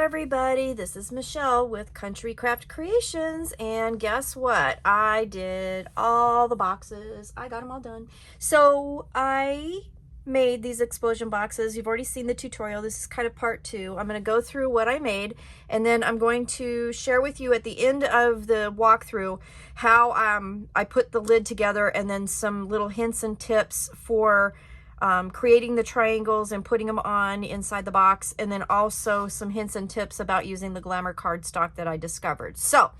everybody, this is Michelle with Country Craft Creations, and guess what? I did all the boxes. I got them all done. So I made these explosion boxes. You've already seen the tutorial. This is kind of part 2. I'm going to go through what I made, and then I'm going to share with you at the end of the walkthrough how I put the lid together, and then some little hints and tips for creating the triangles and putting them on inside the box, and then also some hints and tips about using the glamour cardstock that I discovered. So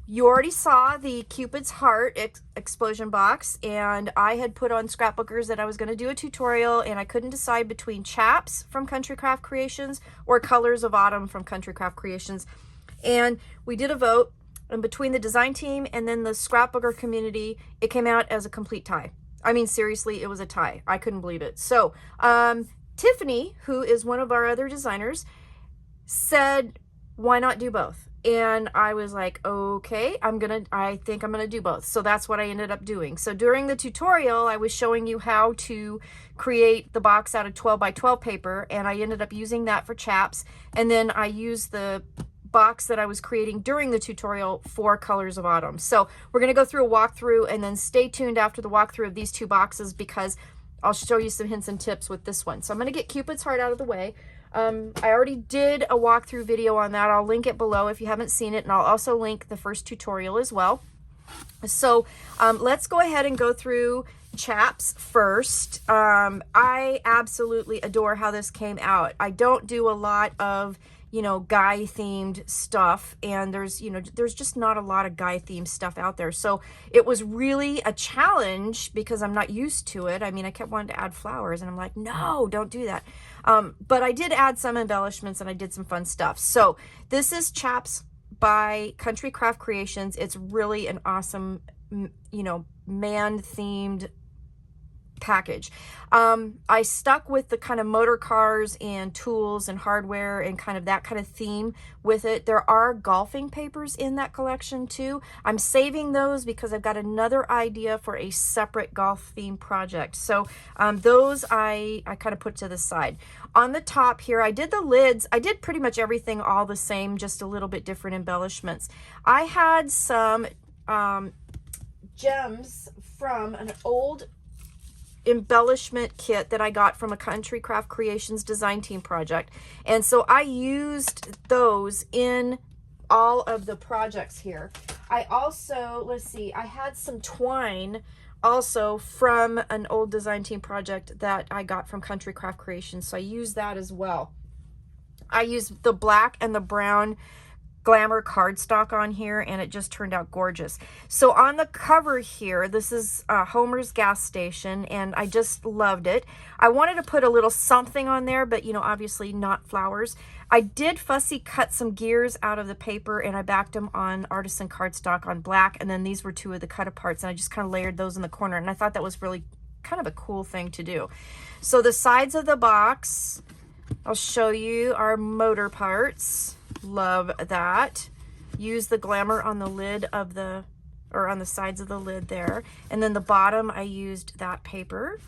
you already saw the Cupid's Heart explosion box, and I had put on scrapbookers that I was going to do a tutorial, and I couldn't decide between Chaps from Country Craft Creations or Colors of Autumn from Country Craft Creations. And we did a vote, and between the design team and then the scrapbooker community, it came out as a complete tie. I mean, seriously, it was a tie. I couldn't believe it. So Tiffany, who is one of our other designers, said, why not do both? And I was like, okay, I think I'm gonna do both. So that's what I ended up doing. So during the tutorial, I was showing you how to create the box out of 12 by 12 paper, and I ended up using that for Chaps. And then I used the box that I was creating during the tutorial for Colors of Autumn. So we're going to go through a walkthrough, and then stay tuned after the walkthrough of these two boxes, because I'll show you some hints and tips with this one. So I'm going to get Cupid's Heart out of the way. I already did a walkthrough video on that. I'll link it below if you haven't seen it, and I'll also link the first tutorial as well. So let's go ahead and go through Chaps first. I absolutely adore how this came out. I don't do a lot of guy themed stuff, and there's just not a lot of guy themed stuff out there. So it was really a challenge because I'm not used to it. I mean, I kept wanting to add flowers, and I'm like, no, don't do that. But I did add some embellishments, and I did some fun stuff. So this is Chaps by Country Craft Creations. It's really an awesome, man themed package. I stuck with the kind of motor cars and tools and hardware and kind of that kind of theme with it. There are golfing papers in that collection too. I'm saving those because I've got another idea for a separate golf theme project. So those I kind of put to the side. On the top here, I did the lids. I did pretty much everything all the same, just a little bit different embellishments. I had some gems from an old embellishment kit that I got from a Country Craft Creations design team project, and so I used those in all of the projects here. I also, let's see, I had some twine also from an old design team project that I got from Country Craft Creations, so I used that as well. I used the black and the brown glamour cardstock on here, and it just turned out gorgeous. So on the cover here, this is Homer's gas station, and I just loved it. I wanted to put a little something on there, but obviously not flowers. I did fussy cut some gears out of the paper, and I backed them on artisan cardstock on black, and then these were two of the cut aparts, and I just kind of layered those in the corner, and I thought that was really kind of a cool thing to do. So the sides of the box, I'll show you our motor parts. Love that. Use the glamour on the lid of on the sides of the lid there. And then the bottom, I used that paper.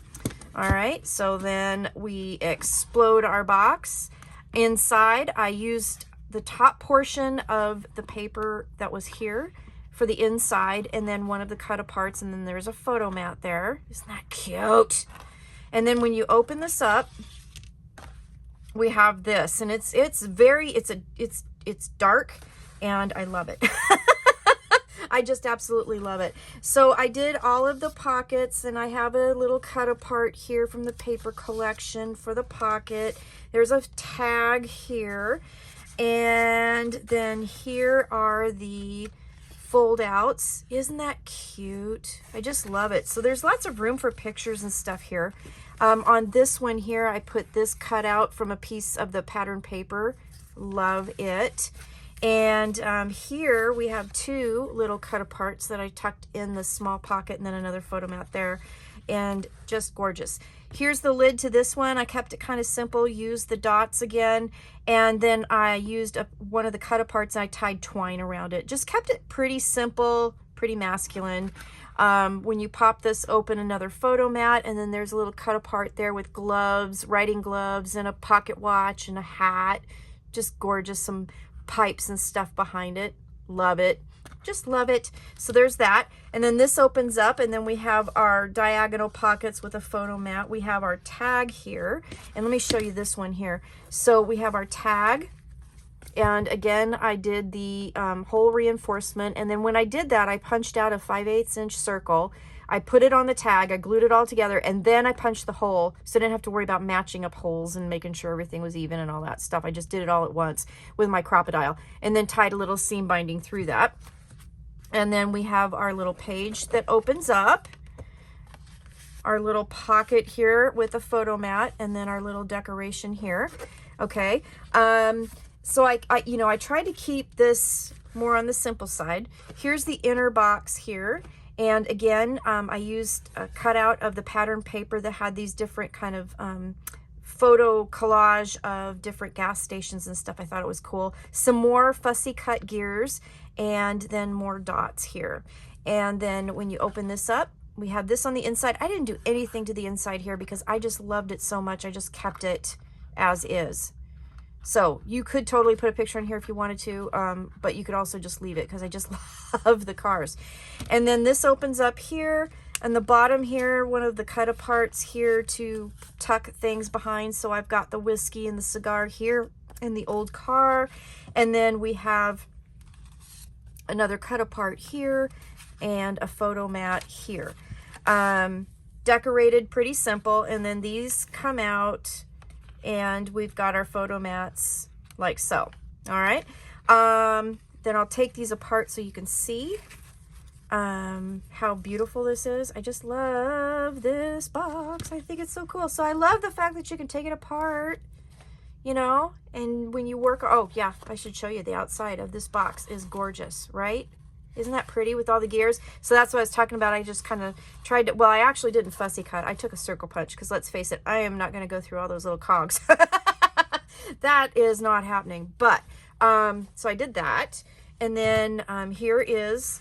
All right, so then we explode our box. Inside, I used the top portion of the paper that was here for the inside, and then one of the cut aparts, and then there's a photo mat there. Isn't that cute? And then when you open this up, we have this, and it's dark, and I love it. I just absolutely love it. So I did all of the pockets, and I have a little cut apart here from the paper collection for the pocket. There's a tag here, and then here are the fold outs. Isn't that cute? I just love it. So there's lots of room for pictures and stuff here. On this one here, I put this cut out from a piece of the pattern paper. Love it. And here we have two little cut aparts that I tucked in the small pocket, and then another photo mat there, and just gorgeous. Here's the lid to this one. I kept it kind of simple, used the dots again, and then I used one of the cut aparts, and I tied twine around it. Just kept it pretty simple, pretty masculine. When you pop this open, another photo mat, and then there's a little cut apart there with gloves, writing gloves, and a pocket watch and a hat. Just gorgeous. Some pipes and stuff behind it. Love it. Just love it. So there's that. And then this opens up, and then we have our diagonal pockets with a photo mat. We have our tag here. And let me show you this one here. So we have our tag. And again, I did the hole reinforcement. And then when I did that, I punched out a 5/8 inch circle. I put it on the tag, I glued it all together, and then I punched the hole, so I didn't have to worry about matching up holes and making sure everything was even and all that stuff. I just did it all at once with my crocodile, and then tied a little seam binding through that. And then we have our little page that opens up, our little pocket here with a photo mat, and then our little decoration here. Okay, so I tried to keep this more on the simple side. Here's the inner box here. And again, I used a cutout of the pattern paper that had these different kind of photo collage of different gas stations and stuff. I thought it was cool. Some more fussy cut gears, and then more dots here. And then when you open this up, we have this on the inside. I didn't do anything to the inside here because I just loved it so much. I just kept it as is. So you could totally put a picture in here if you wanted to, but you could also just leave it because I just love the cars. And then this opens up here, and the bottom here, one of the cut aparts here to tuck things behind. So I've got the whiskey and the cigar here in the old car. And then we have another cut apart here and a photo mat here. Decorated pretty simple. And then these come out, and we've got our photo mats like so. All right. Then I'll take these apart so you can see how beautiful this is. I just love this box. I think it's so cool. So I love the fact that you can take it apart, you know, and when you work, oh yeah, I should show you the outside of this box is gorgeous, right? Isn't that pretty with all the gears? So that's what I was talking about. I just kind of tried to, well, I actually didn't fussy cut. I took a circle punch because let's face it, I am not going to go through all those little cogs. That is not happening. But, so I did that. And then here is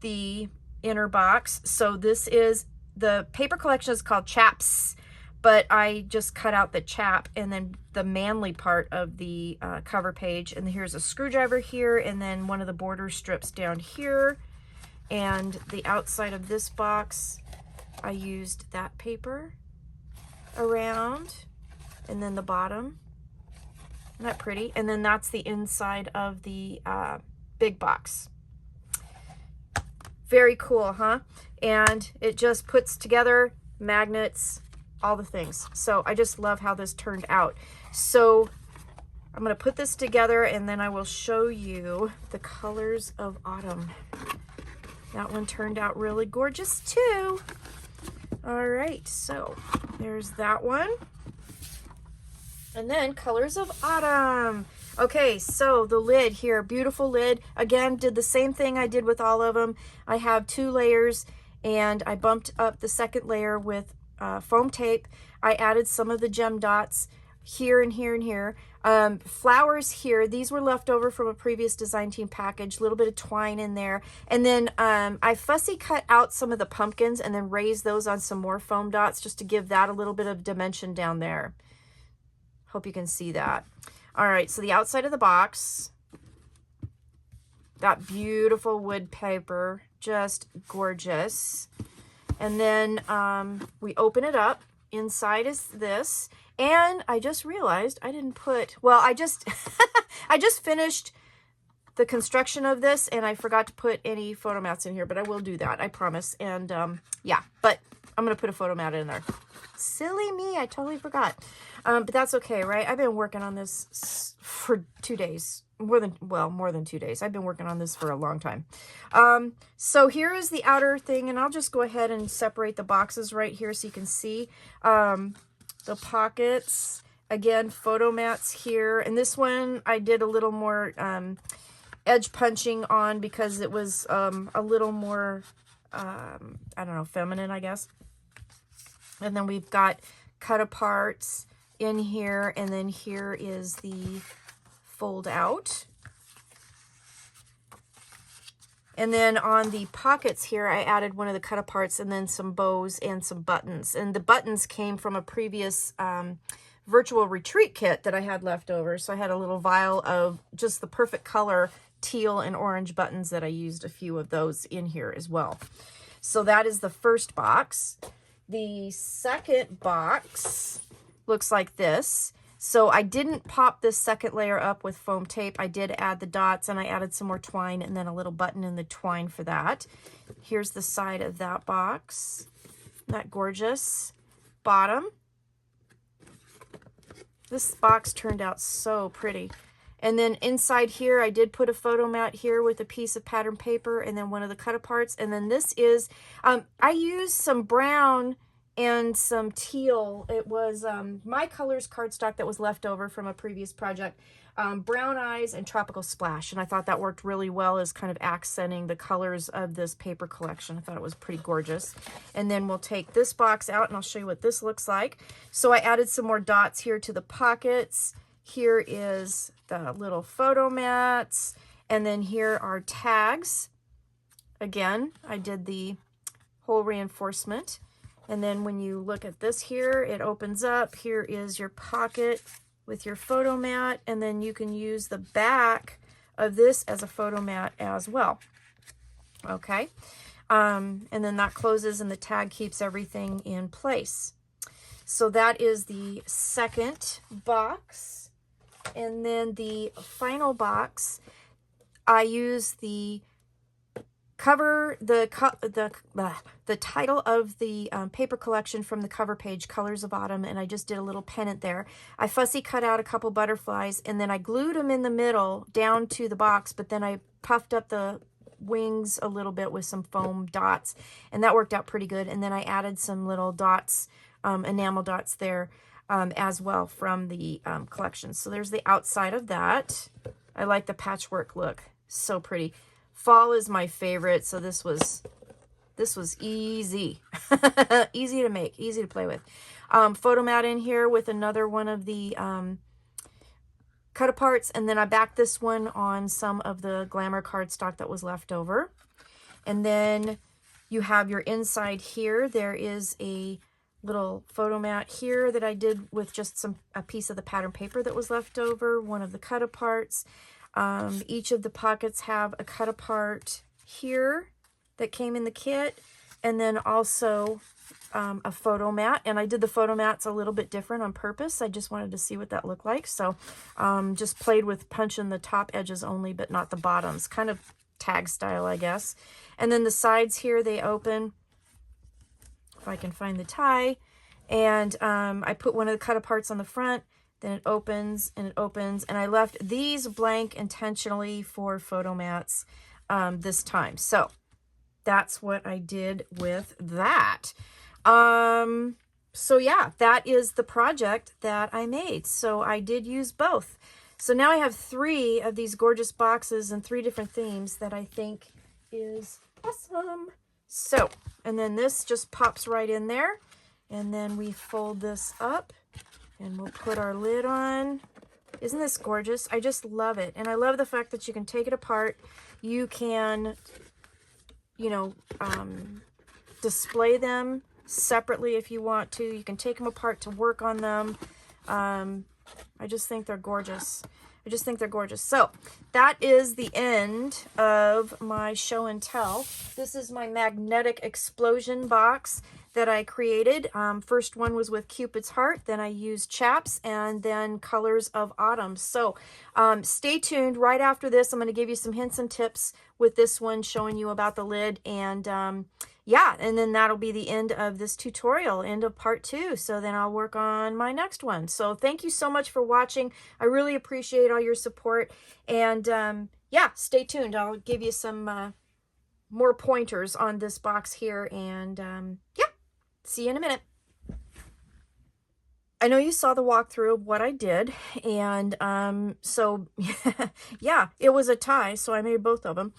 the inner box. So this is, the paper collection is called Chaps, but I just cut out the chap and then the manly part of the cover page. And here's a screwdriver here, and then one of the border strips down here. And the outside of this box, I used that paper around, and then the bottom. Isn't that pretty? And then that's the inside of the big box. Very cool, huh? And it just puts together magnets, all the things. So I just love how this turned out. So I'm going to put this together, and then I will show you the colors of autumn. That one turned out really gorgeous too. All right, so there's that one. And then colors of autumn. Okay, so the lid here, beautiful lid. Again, did the same thing I did with all of them. I have 2 layers, and I bumped up the second layer with foam tape. I added some of the gem dots here and here and here. Flowers here, these were left over from a previous design team package, a little bit of twine in there. And then I fussy cut out some of the pumpkins and then raised those on some more foam dots just to give that a little bit of dimension down there. Hope you can see that. All right, so the outside of the box, that beautiful wood paper, just gorgeous. And then we open it up. Inside is this. And I just realized I didn't put, well, I just, I just finished the construction of this, and I forgot to put any photo mats in here, but I will do that, I promise. And yeah, but I'm going to put a photo mat in there. Silly me, I totally forgot. But that's okay, right? I've been working on this for 2 days. More than 2 days. I've been working on this for a long time. So here is the outer thing, and I'll just go ahead and separate the boxes right here so you can see the pockets. Again, photo mats here. And this one I did a little more edge punching on because it was a little more, I don't know, feminine, I guess. And then we've got cut aparts in here, and then here is the fold out. And then on the pockets here, I added one of the cut aparts and then some bows and some buttons. And the buttons came from a previous virtual retreat kit that I had left over. So I had a little vial of just the perfect color teal and orange buttons that I used a few of those in here as well. So that is the first box. The second box looks like this. So I didn't pop this second layer up with foam tape. I did add the dots, and I added some more twine and then a little button in the twine for that. Here's the side of that box. Isn't that gorgeous? Bottom. This box turned out so pretty. And then inside here, I did put a photo mat here with a piece of pattern paper and then one of the cut-aparts. And then this is, I used some brown and some teal. It was My Colors cardstock that was left over from a previous project. Brown Eyes and Tropical Splash. And I thought that worked really well as kind of accenting the colors of this paper collection. I thought it was pretty gorgeous. And then we'll take this box out and I'll show you what this looks like. So I added some more dots here to the pockets. Here is the little photo mats. And then here are tags. Again, I did the whole reinforcement. And then when you look at this here, it opens up. Here is your pocket with your photo mat, and then you can use the back of this as a photo mat as well. Okay, and then that closes and the tag keeps everything in place. So that is the second box. And then the final box, I use the cover, the title of the paper collection from the cover page, Colors of Autumn, and I just did a little pennant there. I fussy cut out a couple butterflies, and then I glued them in the middle down to the box, but then I puffed up the wings a little bit with some foam dots, and that worked out pretty good. And then I added some little dots, enamel dots there as well from the collection. So there's the outside of that. I like the patchwork look, so pretty. Fall is my favorite, so this was easy. Easy to make, easy to play with. Photo mat in here with another one of the cut-aparts, and then I backed this one on some of the glamour cardstock that was left over. And then you have your inside here. There is a little photo mat here that I did with just a piece of the pattern paper that was left over, one of the cut-aparts. Each of the pockets have a cut-apart here that came in the kit, and then also a photo mat. And I did the photo mats a little bit different on purpose. I just wanted to see what that looked like. So just played with punching the top edges only, but not the bottoms. Kind of tag style, I guess. And then the sides here, they open, if I can find the tie. And I put one of the cut-aparts on the front. Then it opens and it opens, and I left these blank intentionally for photo mats this time. So that's what I did with that. So yeah, that is the project that I made. So I did use both. So now I have 3 of these gorgeous boxes and 3 different themes that I think is awesome. So, and then this just pops right in there, and then we fold this up. And we'll put our lid on. Isn't this gorgeous? I just love it. And I love the fact that you can take it apart. You can, you know, display them separately if you want to. You can take them apart to work on them. I just think they're gorgeous. I just think they're gorgeous. So that is the end of my show and tell. This is my magnetic explosion box that I created. First one was with Cupid's Heart, then I used Chaps, and then Colors of Autumn. So stay tuned. Right after this, I'm going to give you some hints and tips with this one, showing you about the lid. And yeah, and then that'll be the end of this tutorial, end of part 2. So then I'll work on my next one. So thank you so much for watching. I really appreciate all your support. And yeah, stay tuned. I'll give you some more pointers on this box here. And yeah. See you in a minute. I know you saw the walkthrough of what I did, and so yeah, it was a tie, so I made both of them.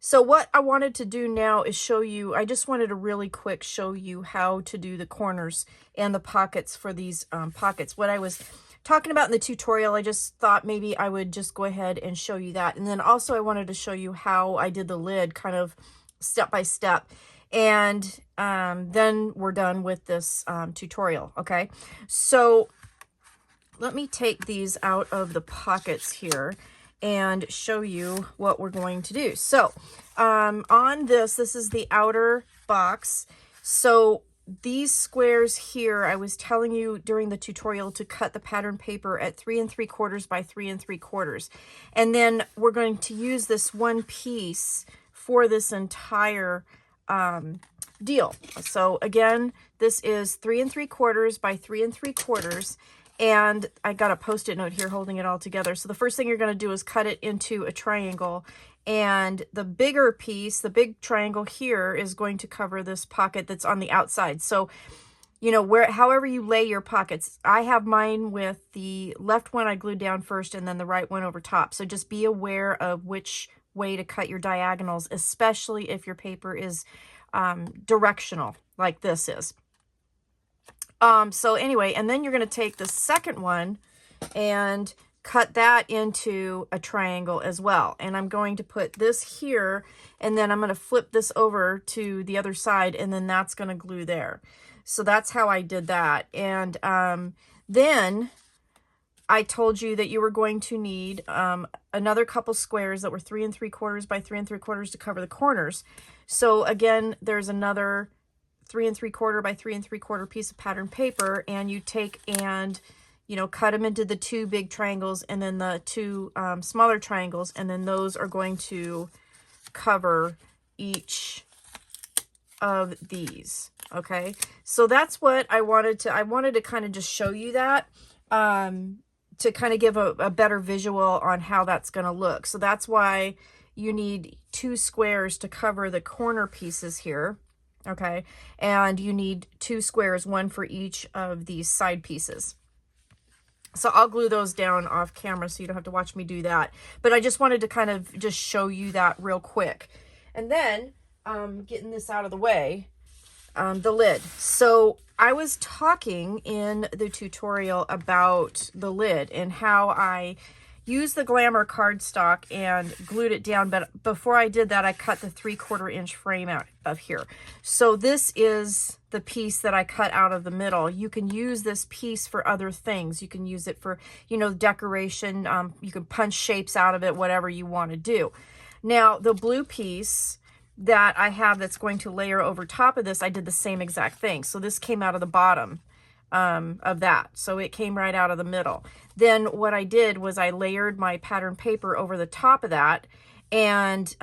So what I wanted to do now is show you, I just wanted to really quick show you how to do the corners and the pockets for these pockets. What I was talking about in the tutorial, I just thought maybe I would just go ahead and show you that. And then also I wanted to show you how I did the lid kind of step by step. And then we're done with this tutorial, okay? So let me take these out of the pockets here and show you what we're going to do. So on this is the outer box. So these squares here, I was telling you during the tutorial to cut the pattern paper at 3 3/4 by 3 3/4. And then we're going to use this one piece for this entire deal. So again, this is 3 3/4 by 3 3/4. And I got a Post-it note here holding it all together. So the first thing you're going to do is cut it into a triangle. And the bigger piece, the big triangle here, is going to cover this pocket that's on the outside. So, you know, however you lay your pockets, I have mine with the left one I glued down first and then the right one over top. So just be aware of which way to cut your diagonals, especially if your paper is directional like this is. So anyway, and then you're going to take the second one and cut that into a triangle as well. And I'm going to put this here, and then I'm going to flip this over to the other side, and then that's going to glue there. So that's how I did that. And then I told you that you were going to need another couple squares that were 3 3/4 by 3 3/4 to cover the corners. So again, there's another 3 3/4 by 3 3/4 piece of pattern paper, and you take and, you know, cut them into the two big triangles and then the two smaller triangles, and then those are going to cover each of these. Okay, so that's what I wanted to kind of just show you that to kind of give a better visual on how that's going to look. So that's why you need 2 squares to cover the corner pieces here. Okay, and you need 2 squares, one for each of these side pieces. So I'll glue those down off camera so you don't have to watch me do that. But I just wanted to kind of just show you that real quick. And then, getting this out of the way, the lid. So I was talking in the tutorial about the lid and how I used the Glamour cardstock and glued it down, but before I did that, I cut the 3/4 inch frame out of here. So this is the piece that I cut out of the middle. You can use this piece for other things. You can use it for, you know, decoration. You can punch shapes out of it, whatever you want to do. Now, the blue piece that I have that's going to layer over top of this, I did the same exact thing. So this came out of the bottom of that. So it came right out of the middle. Then what I did was I layered my pattern paper over the top of that and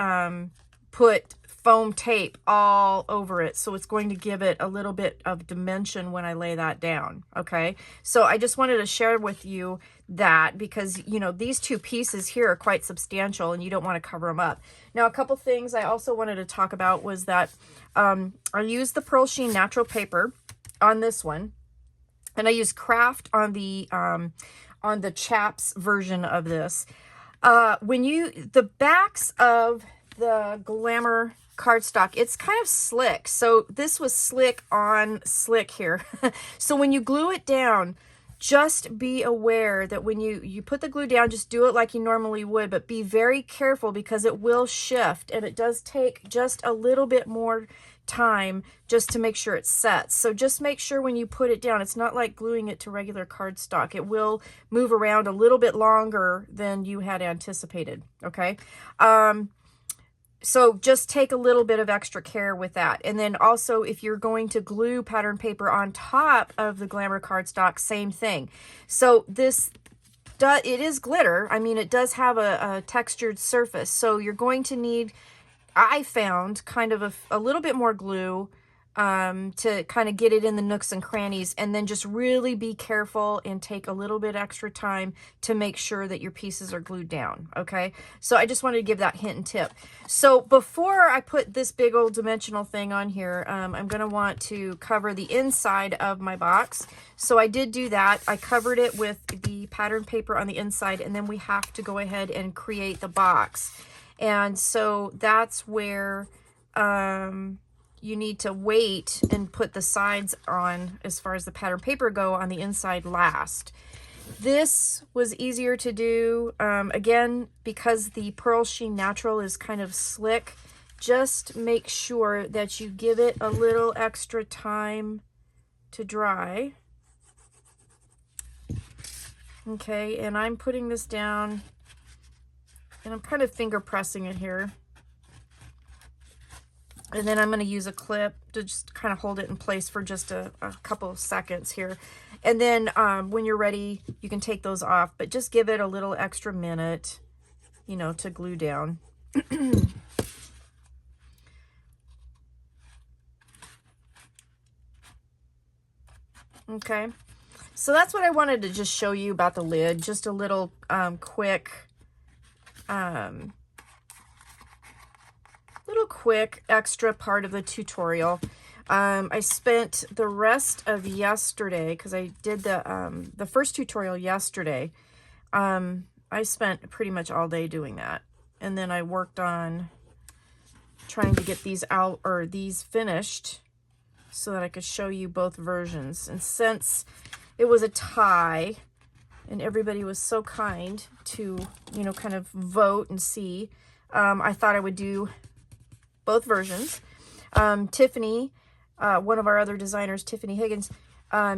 put foam tape all over it. So it's going to give it a little bit of dimension when I lay that down. Okay. So I just wanted to share with you that because, you know, these two pieces here are quite substantial and you don't want to cover them up. Now, a couple things I also wanted to talk about was that I used the Pearl Sheen Natural Paper on this one. And I use Craft on the Chaps version of this. The backs of the Glamour cardstock, it's kind of slick. So this was slick on slick here. So when you glue it down, just be aware that when you put the glue down, just do it like you normally would, but be very careful because it will shift and it does take just a little bit more time just to make sure it sets. So just make sure when you put it down, it's not like gluing it to regular cardstock. It will move around a little bit longer than you had anticipated. Okay. So just take a little bit of extra care with that. And then also if you're going to glue pattern paper on top of the Glamour cardstock, same thing. So it is glitter. I mean, it does have a textured surface. So you're going to need, I found, kind of a little bit more glue to kind of get it in the nooks and crannies, and then just really be careful and take a little bit extra time to make sure that your pieces are glued down. Okay, so I just wanted to give that hint and tip. So before I put this big old dimensional thing on here, I'm going to want to cover the inside of my box. So I did do that. I covered it with the pattern paper on the inside, and then we have to go ahead and create the box. And so that's where you need to wait and put the sides on, as far as the pattern paper go, on the inside last. This was easier to do, again, because the Pearl Sheen Natural is kind of slick. Just make sure that you give it a little extra time to dry. Okay, and I'm putting this down, and I'm kind of finger pressing it here. And then I'm going to use a clip to just kind of hold it in place for just a couple of seconds here. And then when you're ready, you can take those off, but just give it a little extra minute, you know, to glue down. Okay, so that's what I wanted to just show you about the lid. Just a little quick extra part of the tutorial. I spent the rest of yesterday, because I did the first tutorial yesterday. I spent pretty much all day doing that, and then I worked on trying to get these out, or these finished, so that I could show you both versions. And since it was a tie and everybody was so kind to, you know, kind of vote and see, I thought I would do both versions. Tiffany, one of our other designers, Tiffany Higgins,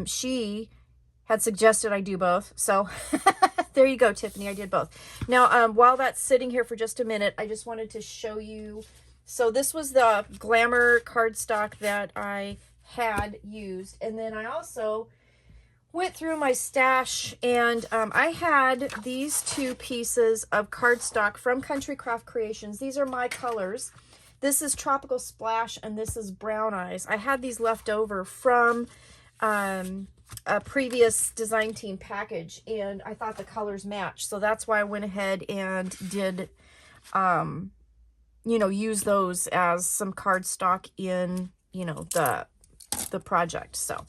she had suggested I do both. So there you go, Tiffany, I did both. Now, while that's sitting here for just a minute, I just wanted to show you. So this was the Glamour cardstock that I had used. And then I also went through my stash, and I had these two pieces of cardstock from Country Craft Creations. These are my colors. This is Tropical Splash, and this is Brown Eyes. I had these left over from a previous design team package, and I thought the colors matched. So that's why I went ahead and did, you know, use those as some cardstock in, you know, the project. So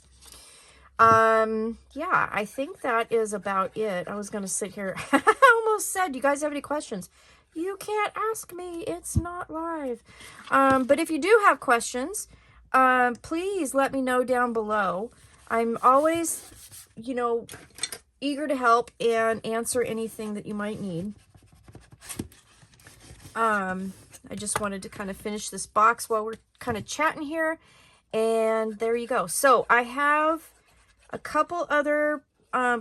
yeah, I think that is about it. I was going to sit here. I almost said, do you guys have any questions? You can't ask me. It's not live. But if you do have questions, please let me know down below. I'm always, you know, eager to help and answer anything that you might need. I just wanted to kind of finish this box while we're kind of chatting here. And there you go. So I have a couple other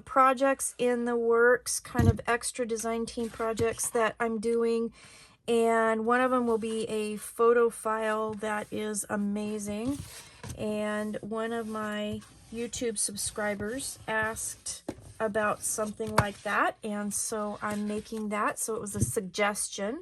projects in the works, kind of extra design team projects that I'm doing. And one of them will be a photo file that is amazing. And one of my YouTube subscribers asked about something like that. And so I'm making that. So it was a suggestion.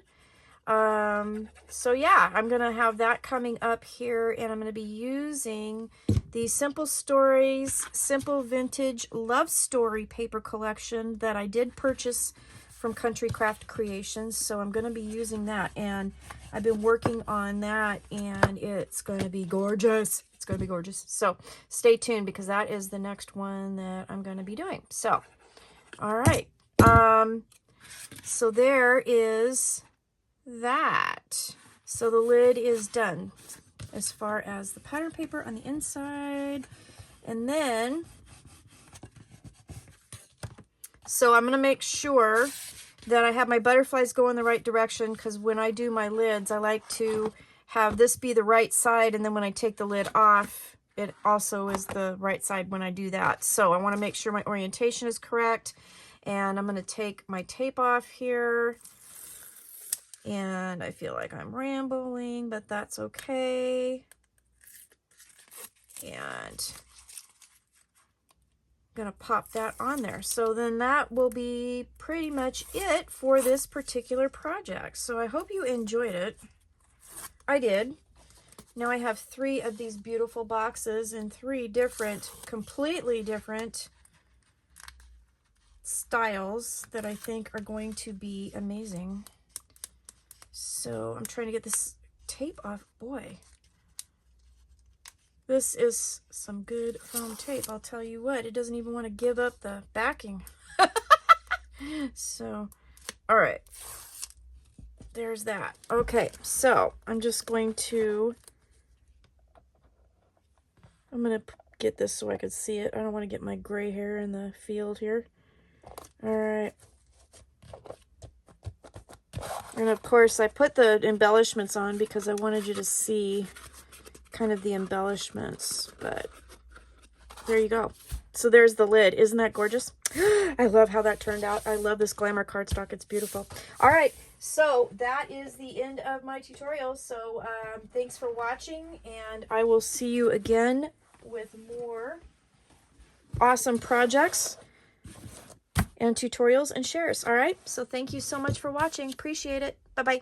So yeah, I'm going to have that coming up here, and I'm going to be using the Simple Stories, Simple Vintage Love Story paper collection that I did purchase from Country Craft Creations. So I'm going to be using that, and I've been working on that, and it's going to be gorgeous. It's going to be gorgeous. So stay tuned, because that is the next one that I'm going to be doing. So, all right. So there is that. So the lid is done as far as the pattern paper on the inside. And then, so I'm going to make sure that I have my butterflies go in the right direction, because when I do my lids, I like to have this be the right side, and then when I take the lid off, it also is the right side when I do that. So I want to make sure my orientation is correct, and I'm going to take my tape off here. And I feel like I'm rambling, but that's okay. And I'm going to pop that on there. So then that will be pretty much it for this particular project. So I hope you enjoyed it. I did. Now I have 3 of these beautiful boxes in 3 different, completely different styles that I think are going to be amazing. So I'm trying to get this tape off. Boy, this is some good foam tape. I'll tell you what, it doesn't even want to give up the backing. So, all right. There's that. Okay, so I'm just going to, I'm going to get this so I can see it. I don't want to get my gray hair in the field here. All right. And of course, I put the embellishments on because I wanted you to see kind of the embellishments, but there you go. So there's the lid. Isn't that gorgeous? I love how that turned out. I love this glamour cardstock. It's beautiful. All right, so that is the end of my tutorial. So thanks for watching, and I will see you again with more awesome projects and tutorials and shares. All right, so thank you so much for watching. Appreciate it. Bye-bye.